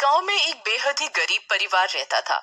गांव में एक बेहद ही गरीब परिवार रहता था।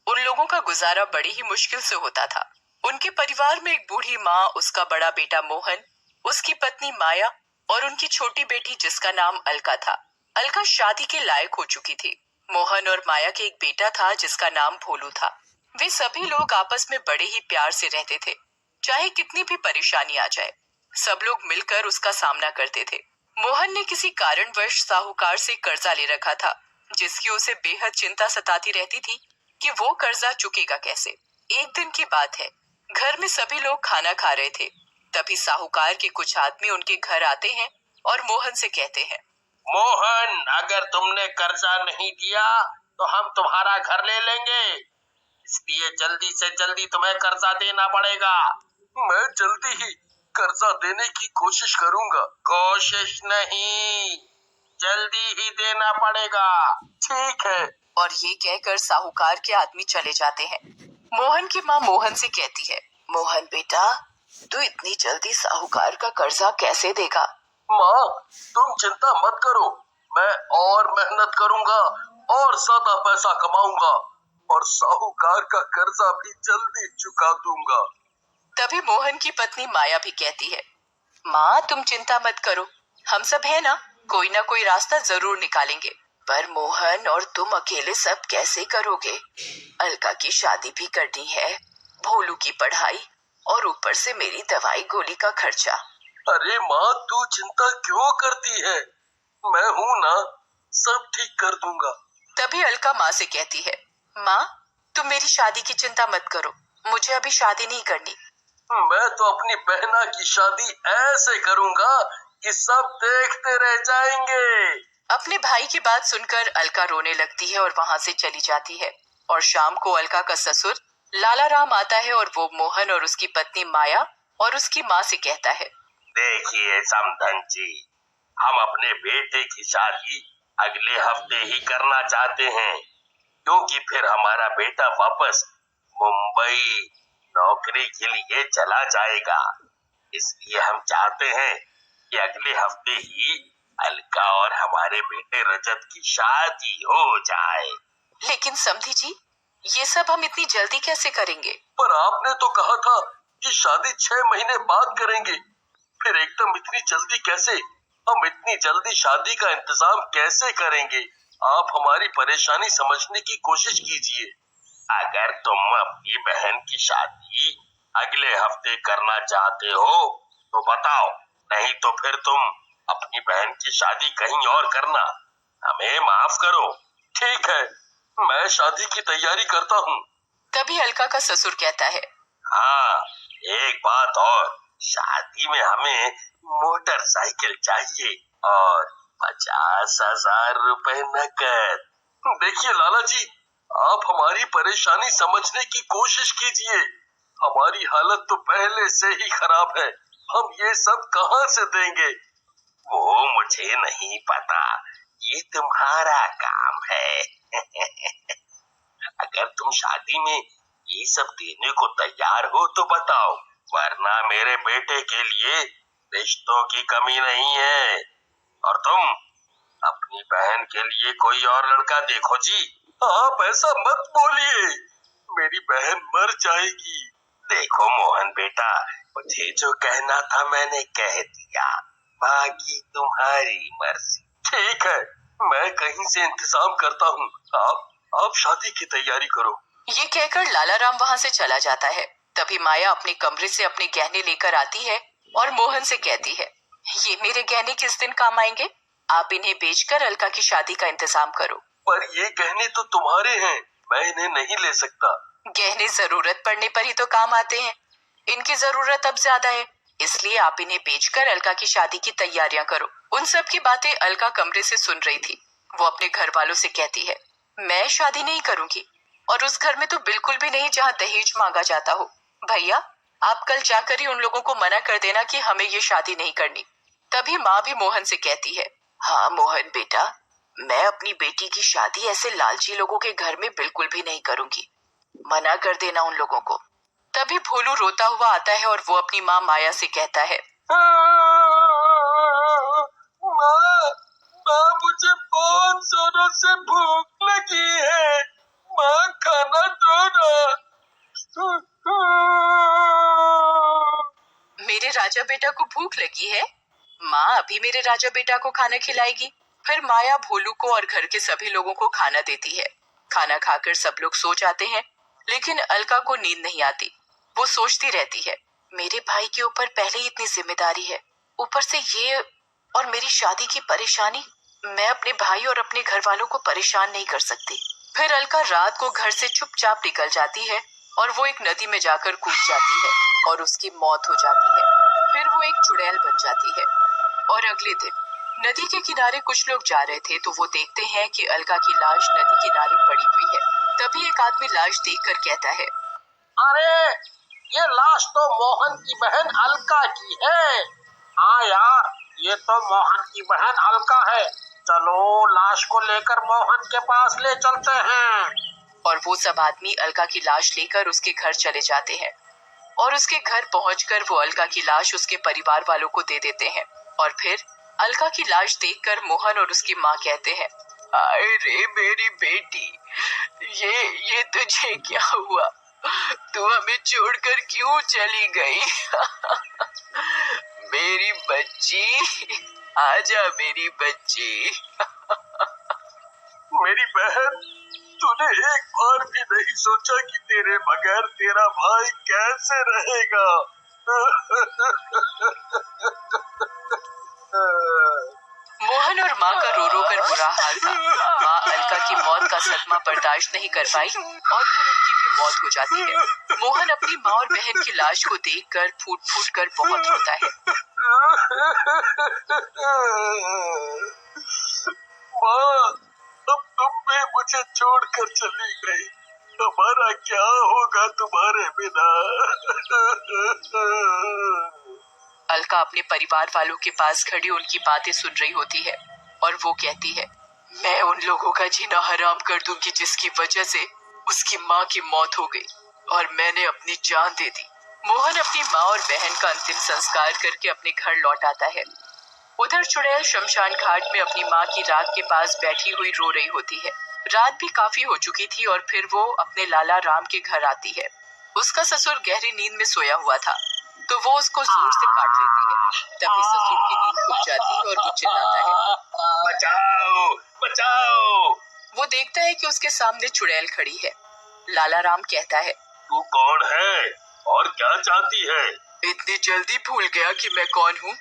उन लोगों का गुजारा बड़ी ही मुश्किल से होता था। उनके परिवार में एक बूढ़ी माँ, उसका बड़ा बेटा मोहन, उसकी पत्नी माया और उनकी छोटी बेटी जिसका नाम अलका था। अलका शादी के लायक हो चुकी थी। मोहन और माया के एक बेटा था जिसका नाम भोलू था। वे सभी लोग आपस में बड़े ही प्यार से रहते थे। चाहे कितनी भी परेशानी आ जाए, सब लोग मिलकर उसका सामना करते थे। मोहन ने किसी कारणवश साहूकार से कर्जा ले रखा था, जिसकी उसे बेहद चिंता सताती रहती थी कि वो कर्जा चुकेगा कैसे। एक दिन की बात है, घर में सभी लोग खाना खा रहे थे। तभी साहूकार के कुछ आदमी उनके घर आते हैं और मोहन से कहते हैं, मोहन, अगर तुमने कर्जा नहीं दिया तो हम तुम्हारा घर ले लेंगे, इसलिए जल्दी से जल्दी तुम्हें कर्जा देना पड़ेगा। मैं जल्दी ही कर्जा देने की कोशिश करूंगा। कोशिश नहीं, जल्दी ही देना पड़ेगा। ठीक है। और ये कहकर साहूकार के आदमी चले जाते हैं। मोहन की माँ मोहन से कहती है, मोहन बेटा, तू इतनी जल्दी साहूकार का कर्जा कैसे देगा? माँ, तुम चिंता मत करो, मैं और मेहनत करूंगा और ज्यादा पैसा कमाऊंगा और साहूकार का कर्जा भी जल्दी चुका दूंगा। तभी मोहन की पत्नी माया भी कहती है, माँ तुम चिंता मत करो, हम सब है ना कोई रास्ता जरूर निकालेंगे। पर मोहन और तुम अकेले सब कैसे करोगे? अलका की शादी भी करनी है, भोलू की पढ़ाई और ऊपर से मेरी दवाई गोली का खर्चा। अरे माँ, तू चिंता क्यों करती है? मैं हूँ ना, सब ठीक कर दूंगा। तभी अलका माँ से कहती है, माँ तुम मेरी शादी की चिंता मत करो, मुझे अभी शादी नहीं करनी। मैं तो अपनी बहना की शादी ऐसे करूंगा कि सब देखते रह जाएंगे। अपने भाई की बात सुनकर अलका रोने लगती है और वहाँ से चली जाती है। और शाम को अलका का ससुर लाला राम आता है और वो मोहन और उसकी पत्नी माया और उसकी माँ से कहता है, देखिए समधन जी, हम अपने बेटे की शादी अगले हफ्ते ही करना चाहते हैं, क्योंकि फिर हमारा बेटा वापस मुंबई नौकरी के लिए चला जाएगा। इसलिए हम चाहते हैं कि अगले हफ्ते ही अलका और हमारे बेटे रजत की शादी हो जाए। लेकिन समधी जी, ये सब हम इतनी जल्दी कैसे करेंगे? पर आपने तो कहा था कि शादी 6 महीने बाद करेंगे, फिर एकदम इतनी जल्दी कैसे? हम इतनी जल्दी शादी का इंतजाम कैसे करेंगे? आप हमारी परेशानी समझने की कोशिश कीजिए। अगर तुम अपनी बहन की शादी अगले हफ्ते करना चाहते हो तो बताओ, नहीं तो फिर तुम अपनी बहन की शादी कहीं और करना। हमें माफ करो। ठीक है, मैं शादी की तैयारी करता हूँ। तभी अलका का ससुर कहता है, हाँ, एक बात और, शादी में हमें मोटरसाइकिल चाहिए और 50,000 रुपए नकद। देखिए लाला जी, आप हमारी परेशानी समझने की कोशिश कीजिए। हमारी हालत तो पहले से ही खराब है, हम ये सब कहाँ से देंगे? वो मुझे नहीं पता, ये तुम्हारा काम है। अगर तुम शादी में ये सब देने को तैयार हो तो बताओ, वरना मेरे बेटे के लिए रिश्तों की कमी नहीं है। और तुम अपनी बहन के लिए कोई और लड़का देखो जी। आप ऐसा मत बोलिए, मेरी बहन मर जाएगी। देखो मोहन बेटा, मुझे जो कहना था मैंने कह दिया, बाकी तुम्हारी मर्जी। ठीक है, मैं कहीं से इंतजाम करता हूँ, आप शादी की तैयारी करो। ये कहकर लाला राम वहाँ से चला जाता है। तभी माया अपने कमरे से अपने गहने लेकर आती है और मोहन से कहती है, ये मेरे गहने किस दिन काम आएंगे? आप इन्हें बेचकर अलका की शादी का इंतजाम करो। पर ये गहने तो तुम्हारे हैं, मैं इन्हें नहीं ले सकता। गहने जरूरत पड़ने पर ही तो काम आते हैं, इनकी जरूरत अब ज्यादा है, इसलिए आप इन्हें बेचकर अलका की शादी की तैयारियां करो। उन सब की बातें अलका कमरे से सुन रही थी। वो अपने घर वालों से कहती है, मैं शादी नहीं करूंगी, और उस घर में तो बिल्कुल भी नहीं जहाँ दहेज मांगा जाता हो। भैया, आप कल जाकर ही उन लोगों को मना कर देना कि हमें ये शादी नहीं करनी। तभी माँ भी मोहन से कहती है, हाँ मोहन बेटा, मैं अपनी बेटी की शादी ऐसे लालची लोगों के घर में बिल्कुल भी नहीं करूंगी, मना कर देना उन लोगों को। तभी भोलू रोता हुआ आता है और वो अपनी माँ माया से कहता है, माँ, मुझे बहुत जोरों से भूख बेटा को भूख लगी है, माँ अभी मेरे राजा बेटा को खाना खिलाएगी। फिर माया भोलू को और घर के सभी लोगों को खाना देती है। खाना खाकर सब लोग सो जाते हैं, लेकिन अलका को नींद नहीं आती। वो सोचती रहती है, मेरे भाई के ऊपर पहले ही इतनी जिम्मेदारी है, ऊपर से ये और मेरी शादी की परेशानी। मैं अपने भाई और अपने घर वालों को परेशान नहीं कर सकती। फिर अलका रात को घर से चुपचाप निकल जाती है और वो एक नदी में जाकर कूद जाती है और उसकी मौत हो जाती है। फिर वो एक चुड़ैल बन जाती है। और अगले दिन नदी के किनारे कुछ लोग जा रहे थे तो वो देखते हैं कि अलका की लाश नदी किनारे पड़ी हुई है। तभी एक आदमी लाश देखकर कहता है, अरे ये लाश तो मोहन की बहन अलका की है। हाँ यार, ये तो मोहन की बहन अलका है। चलो लाश को लेकर मोहन के पास ले चलते हैं। और वो सब आदमी अलका की लाश लेकर उसके घर चले जाते हैं और उसके घर पहुंचकर वो अलका की लाश उसके परिवार वालों को दे देते हैं। और फिर अलका की लाश देखकर मोहन और उसकी माँ कहते हैं, आए रे मेरी बेटी, ये तुझे क्या हुआ? तू हमें छोड़कर क्यों चली गई? मेरी बच्ची, आजा मेरी बच्ची। मेरी बहन, तूने एक बार भी नहीं सोचा कि तेरे बगैर तेरा भाई कैसे रहेगा? मोहन और माँ का रो रो कर बुरा हाल था। माँ अलका की मौत का सदमा बर्दाश्त नहीं कर पाई और फिर उनकी भी मौत हो जाती है। मोहन अपनी माँ और बहन की लाश को देखकर फूट फूट कर बहुत रोता है। माँ, अब तुम भी मुझे छोड़कर चली गई। हमारा क्या होगा तुम्हारे बिना? अलका अपने परिवार वालों के पास खड़ी उनकी बातें सुन रही होती है और वो कहती है, मैं उन लोगों का जीना हराम कर दूंगी जिसकी वजह से उसकी माँ की मौत हो गई और मैंने अपनी जान दे दी। मोहन अपनी माँ और बहन का अंतिम संस्कार करके अपने घर लौट आता है। उधर चुड़ैल शमशान घाट में अपनी माँ की राख के पास बैठी हुई रो रही होती है। रात भी काफी हो चुकी थी और फिर वो अपने लाला राम के घर आती है। उसका ससुर गहरी नींद में सोया हुआ था तो वो उसको जोर से काट लेती है। तभी ससुर की नींद खुल जाती है और वो चिल्लाता है, बचाओ बचाओ। वो देखता है कि उसके सामने चुड़ैल खड़ी है। लाला राम कहता है, तू कौन है और क्या चाहती है? इतनी जल्दी भूल गया कि मैं कौन हूँ?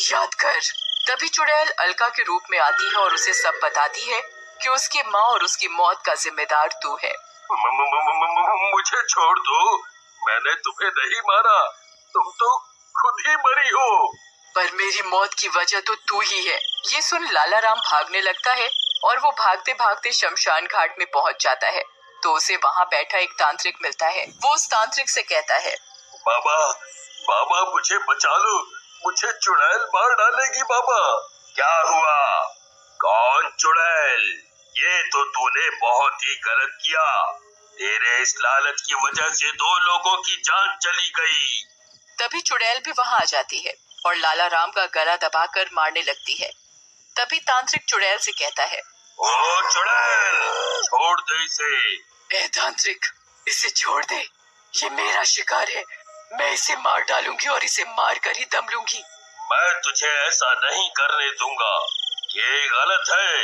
याद कर। तभी चुड़ैल अलका के रूप में आती है और उसे सब बताती है कि उसकी माँ और उसकी मौत का जिम्मेदार तू है। मुझे छोड़ दो, मैंने तुम्हें नहीं मारा, तुम तो खुद ही मरी हो। पर मेरी मौत की वजह तो तू ही है। ये सुन लाला राम भागने लगता है और वो भागते भागते शमशान घाट में पहुंच जाता है तो उसे वहाँ बैठा एक तांत्रिक मिलता है। वो उस तांत्रिक से कहता है, बाबा, बाबा मुझे बचा लो, मुझे चुड़ैल मार डालेगी बाबा। क्या हुआ? कौन चुड़ैल? ये तो तूने बहुत ही गलत किया। तेरे इस लालच की वजह से 2 लोगों की जान चली गई। तभी चुड़ैल भी वहाँ आ जाती है और लाला राम का गला दबाकर मारने लगती है। तभी तांत्रिक चुड़ैल से कहता है, ओ चुड़ैल, छोड़ दे इसे। ए तांत्रिक, इसे छोड़ दे, ये मेरा शिकार है। मैं इसे मार डालूंगी और इसे मार कर ही दम लूंगी। मैं तुझे ऐसा नहीं करने दूंगा, ये गलत है।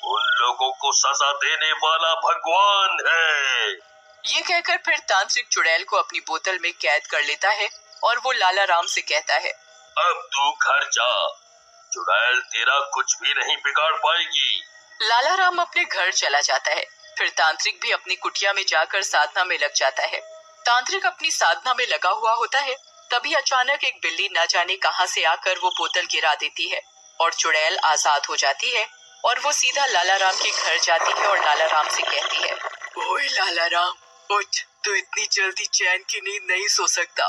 उन लोगों को सजा देने वाला भगवान है। ये कहकर फिर तांत्रिक चुड़ैल को अपनी बोतल में कैद कर लेता है और वो लाला राम से कहता है, अब तू घर जा, चुड़ैल तेरा कुछ भी नहीं बिगाड़ पाएगी। लाला राम अपने घर चला जाता है। फिर तांत्रिक भी अपनी कुटिया में जाकर साधना में लग जाता है। तांत्रिक अपनी साधना में लगा हुआ होता है तभी अचानक एक बिल्ली न जाने कहां से आकर वो बोतल गिरा देती है और चुड़ैल आजाद हो जाती है और वो सीधा लाला राम के घर जाती है और लाला राम से कहती है, ओए लाला राम, उठ, तू इतनी जल्दी चैन की नींद नहीं सो सकता।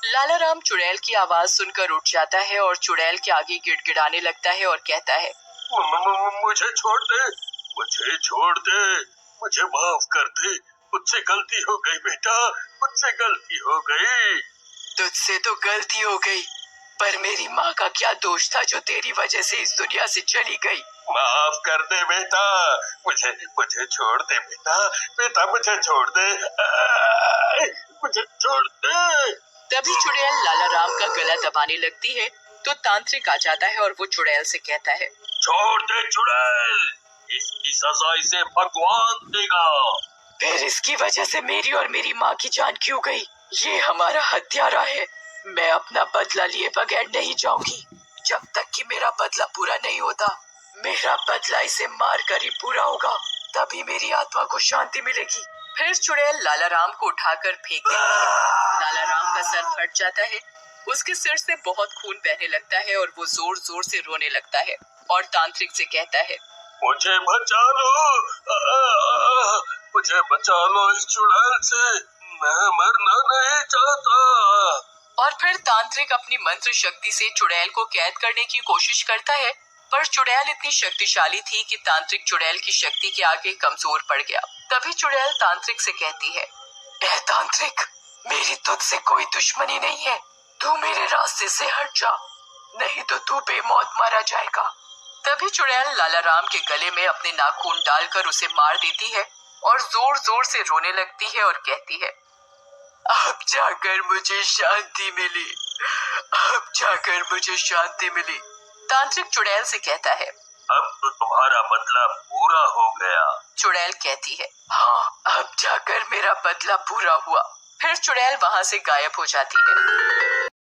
लाला राम चुड़ैल की आवाज सुनकर उठ जाता है और चुड़ैल के आगे गिड़गिड़ाने लगता है और कहता है, मुझे छोड़ दे, मुझे छोड़ दे, मुझे माफ कर दे, मुझसे गलती हो गई बेटा, मुझसे गलती हो गई। तुझसे तो गलती हो गई, पर मेरी माँ का क्या दोष था जो तेरी वजह से इस दुनिया से चली गई। माफ कर दे बेटा, मुझे मुझे छोड़ दे बेटा, बेटा मुझे छोड़ दे, मुझे छोड़ दे। तभी चुड़ैल लाला राम का गला दबाने लगती है तो तांत्रिक आ जाता है और वो चुड़ैल से कहता है, छोड़ दे चुड़ैल, इसकी सजा इसे भगवान देगा। फिर इसकी वजह से मेरी और मेरी माँ की जान क्यों गई? ये हमारा हत्यारा है। मैं अपना बदला लिए बगैर नहीं जाऊंगी जब तक कि मेरा बदला पूरा नहीं होता। मेरा बदला इसे मार कर ही पूरा होगा, तभी मेरी आत्मा को शांति मिलेगी। फिर चुड़ैल लाला राम को उठाकर फेंक देती है। लाला राम का सर फट जाता है, उसके सिर से बहुत खून बहने लगता है और वो जोर जोर से रोने लगता है और तांत्रिक से कहता है, मुझे बचा लो, मुझे बचा लो इस चुड़ैल से, मैं मरना नहीं चाहता। और फिर तांत्रिक अपनी मंत्र शक्ति से चुड़ैल को कैद करने की कोशिश करता है, पर चुड़ैल इतनी शक्तिशाली थी कि तांत्रिक चुड़ैल की शक्ति के आगे कमजोर पड़ गया। तभी चुड़ैल तांत्रिक से कहती है, ए तांत्रिक, मेरी तुझसे कोई दुश्मनी नहीं है, तू मेरे रास्ते से हट जा, नहीं तो तू बेमौत मारा जाएगा। तभी चुड़ैल लाला राम के गले में अपने नाखून डालकर उसे मार देती है और जोर जोर से रोने लगती है और कहती है, अब जाकर मुझे शांति मिली, अब जाकर मुझे शांति मिली। तांत्रिक चुड़ैल से कहता है, अब तो तुम्हारा बदला पूरा हो गया। चुड़ैल कहती है, हाँ, अब जाकर मेरा बदला पूरा हुआ। फिर चुड़ैल वहाँ से गायब हो जाती है।